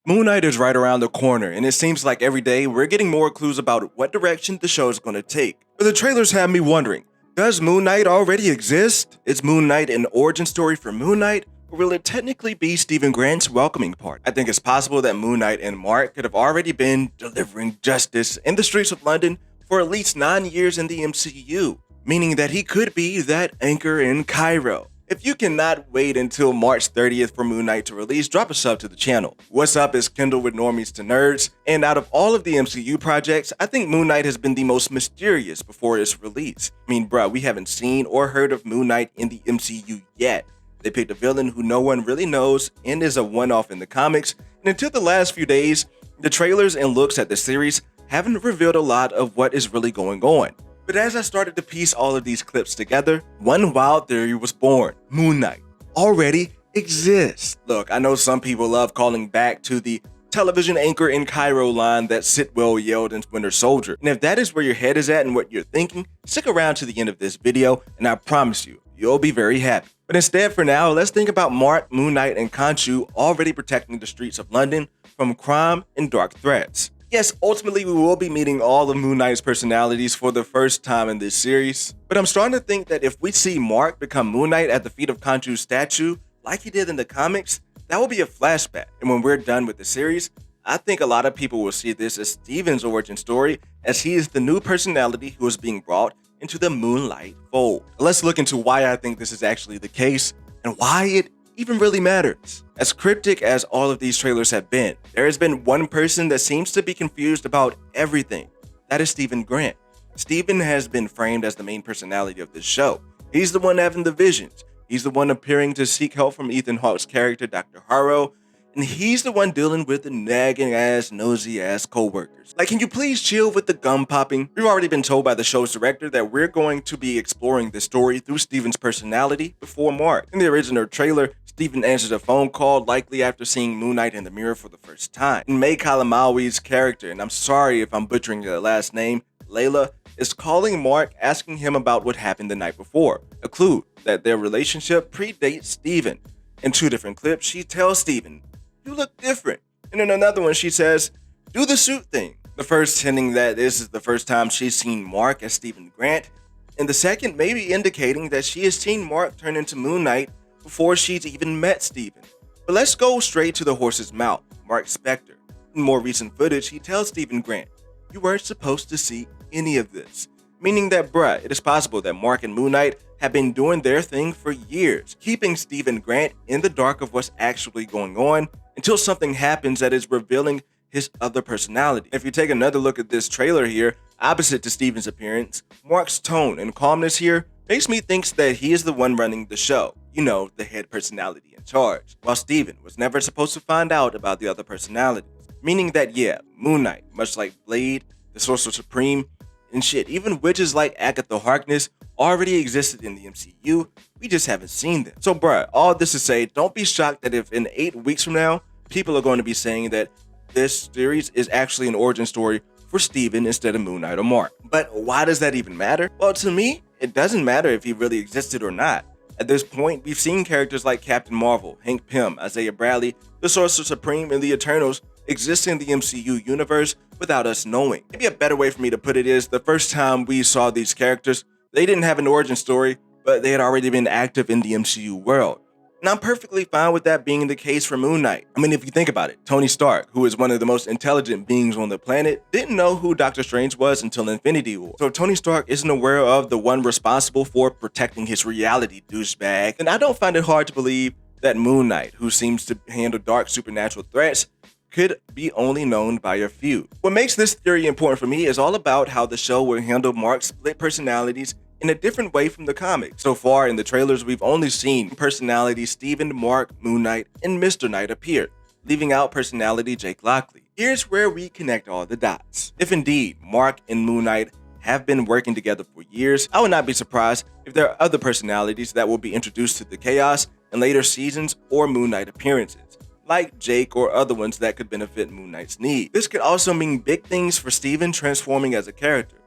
Moon Knight is right around the corner, and it seems like every day we're getting more clues about what direction the show is going to take. But the trailers have me wondering, does Moon Knight already exist? Is Moon Knight an origin story for Moon Knight? Or will it technically be Stephen Grant's welcoming party? I think it's possible that Moon Knight and Mark could have already been delivering justice in the streets of London for at least 9 years in the MCU, meaning that he could be that anchor in Cairo. If you cannot wait until March 30th for Moon Knight to release, drop a sub to the channel. What's up, is Kendall with Normies to Nerds, and out of all of the MCU projects, I think Moon Knight has been the most mysterious before its release. I mean, bruh, we haven't seen or heard of Moon Knight in the MCU yet. They picked a villain who no one really knows and is a one-off in the comics, and until the last few days, the trailers and looks at the series haven't revealed a lot of what is really going on. But as I started to piece all of these clips together, one wild theory was born. Moon Knight already exists. Look, I know some people love calling back to the television anchor in Cairo line that Sitwell yelled in Winter Soldier. And if that is where your head is at and what you're thinking, stick around to the end of this video and I promise you, you'll be very happy. But instead, for now, let's think about Mark, Moon Knight, and Khonshu already protecting the streets of London from crime and dark threats. Yes, ultimately we will be meeting all of Moon Knight's personalities for the first time in this series, but I'm starting to think that if we see Mark become Moon Knight at the feet of Khonshu's statue, like he did in the comics, that will be a flashback. And when we're done with the series, I think a lot of people will see this as Stephen's origin story, as he is the new personality who is being brought into the Moonlight fold. Let's look into why I think this is actually the case and why it even really matters. As cryptic as all of these trailers have been, there has been one person that seems to be confused about everything. That is Stephen Grant. Stephen has been framed as the main personality of this show. He's the one having the visions. He's the one appearing to seek help from Ethan Hawke's character, Dr. Harrow, and he's the one dealing with the nagging ass, nosy ass co-workers. Like, can you please chill with the gum popping? We've already been told by the show's director that we're going to be exploring this story through Stephen's personality before Mark. In the original trailer, Stephen answers a phone call, likely after seeing Moon Knight in the mirror for the first time. And May Kalamawi's character, and I'm sorry if I'm butchering the last name, Layla, is calling Mark, asking him about what happened the night before. A clue that their relationship predates Stephen. In 2 different clips, she tells Stephen, "You look different." And in another one, she says, "Do the suit thing." The first hinting that this is the first time she's seen Mark as Stephen Grant, and the second maybe indicating that she has seen Mark turn into Moon Knight before she's even met Stephen. But let's go straight to the horse's mouth, Mark Spector. In more recent footage, he tells Stephen Grant, "You weren't supposed to see any of this." Meaning that, bruh, it is possible that Mark and Moon Knight have been doing their thing for years, keeping Stephen Grant in the dark of what's actually going on until something happens that is revealing his other personality. If you take another look at this trailer here, opposite to Stephen's appearance, Mark's tone and calmness here makes me think that he is the one running the show. You know, the head personality in charge. While Stephen was never supposed to find out about the other personalities. Meaning that, yeah, Moon Knight, much like Blade, the Sorcerer Supreme, and shit, even witches like Agatha Harkness already existed in the MCU, we just haven't seen them. So bruh, all this to say, don't be shocked that if in 8 weeks from now, people are going to be saying that this series is actually an origin story for Stephen instead of Moon Knight or Mark. But why does that even matter? Well, to me, it doesn't matter if he really existed or not. At this point, we've seen characters like Captain Marvel, Hank Pym, Isaiah Bradley, the Sorcerer Supreme, and the Eternals exist in the MCU universe without us knowing. Maybe a better way for me to put it is, the first time we saw these characters, they didn't have an origin story, but they had already been active in the MCU world. And I'm perfectly fine with that being the case for Moon Knight. I mean, if you think about it, Tony Stark, who is one of the most intelligent beings on the planet, didn't know who Doctor Strange was until Infinity War. So if Tony Stark isn't aware of the one responsible for protecting his reality, douchebag, then I don't find it hard to believe that Moon Knight, who seems to handle dark supernatural threats, could be only known by a few. What makes this theory important for me is all about how the show will handle Mark's split personalities in a different way from the comics. So far in the trailers, we've only seen personality Stephen, Mark, Moon Knight, and Mr. Knight appear, leaving out personality Jake Lockley. Here's where we connect all the dots. If indeed Mark and Moon Knight have been working together for years, I would not be surprised if there are other personalities that will be introduced to the chaos in later seasons or Moon Knight appearances, like Jake or other ones that could benefit Moon Knight's need. This could also mean big things for Stephen transforming as a character.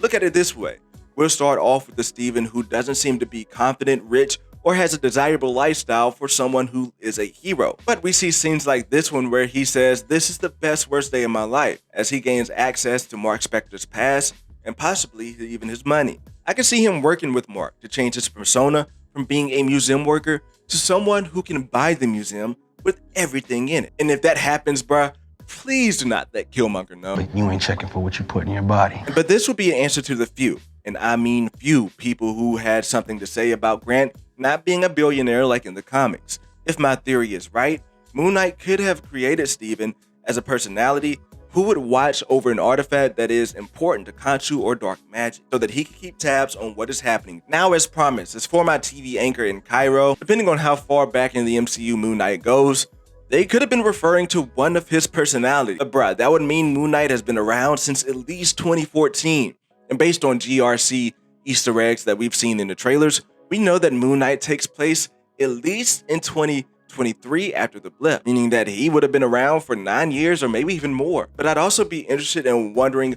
Look at it this way. We'll start off with the Stephen who doesn't seem to be confident, rich, or has a desirable lifestyle for someone who is a hero. But we see scenes like this one where he says, "This is the best worst day of my life," as he gains access to Mark Spector's past and possibly even his money. I can see him working with Mark to change his persona from being a museum worker to someone who can buy the museum with everything in it. And if that happens, bruh, please do not let Killmonger know. But you ain't checking for what you put in your body. But this would be an answer to the few, and I mean few, people who had something to say about Grant not being a billionaire like in the comics. If my theory is right, Moon Knight could have created Steven as a personality who would watch over an artifact that is important to Khonshu or Dark Magic, so that he can keep tabs on what is happening. Now, as promised, as for my TV anchor in Cairo, depending on how far back in the MCU Moon Knight goes, they could have been referring to one of his personalities. But bruh, that would mean Moon Knight has been around since at least 2014. And based on GRC Easter eggs that we've seen in the trailers, we know that Moon Knight takes place at least in 2023 after the blip, meaning that he would have been around for 9 years or maybe even more. But I'd also be interested in wondering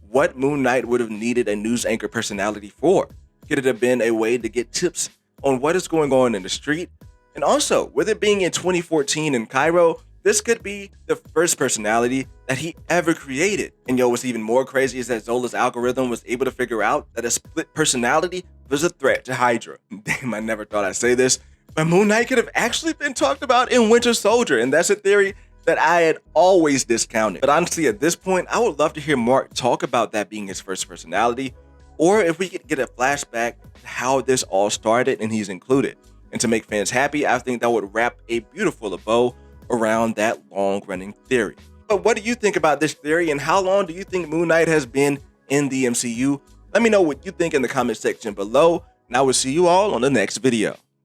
what Moon Knight would have needed a news anchor personality for. Could it have been a way to get tips on what is going on in the street? And also, with it being in 2014 in Cairo, this could be the first personality that he ever created. And yo, what's even more crazy is that Zola's algorithm was able to figure out that a split personality was a threat to Hydra. Damn, I never thought I'd say this, but Moon Knight could have actually been talked about in Winter Soldier, and that's a theory that I had always discounted. But honestly, at this point, I would love to hear Mark talk about that being his first personality, or if we could get a flashback to how this all started and he's included. And to make fans happy, I think that would wrap a beautiful bow around that long-running theory. But what do you think about this theory, and how long do you think Moon Knight has been in the MCU? Let me know what you think in the comment section below, and I will see you all on the next video.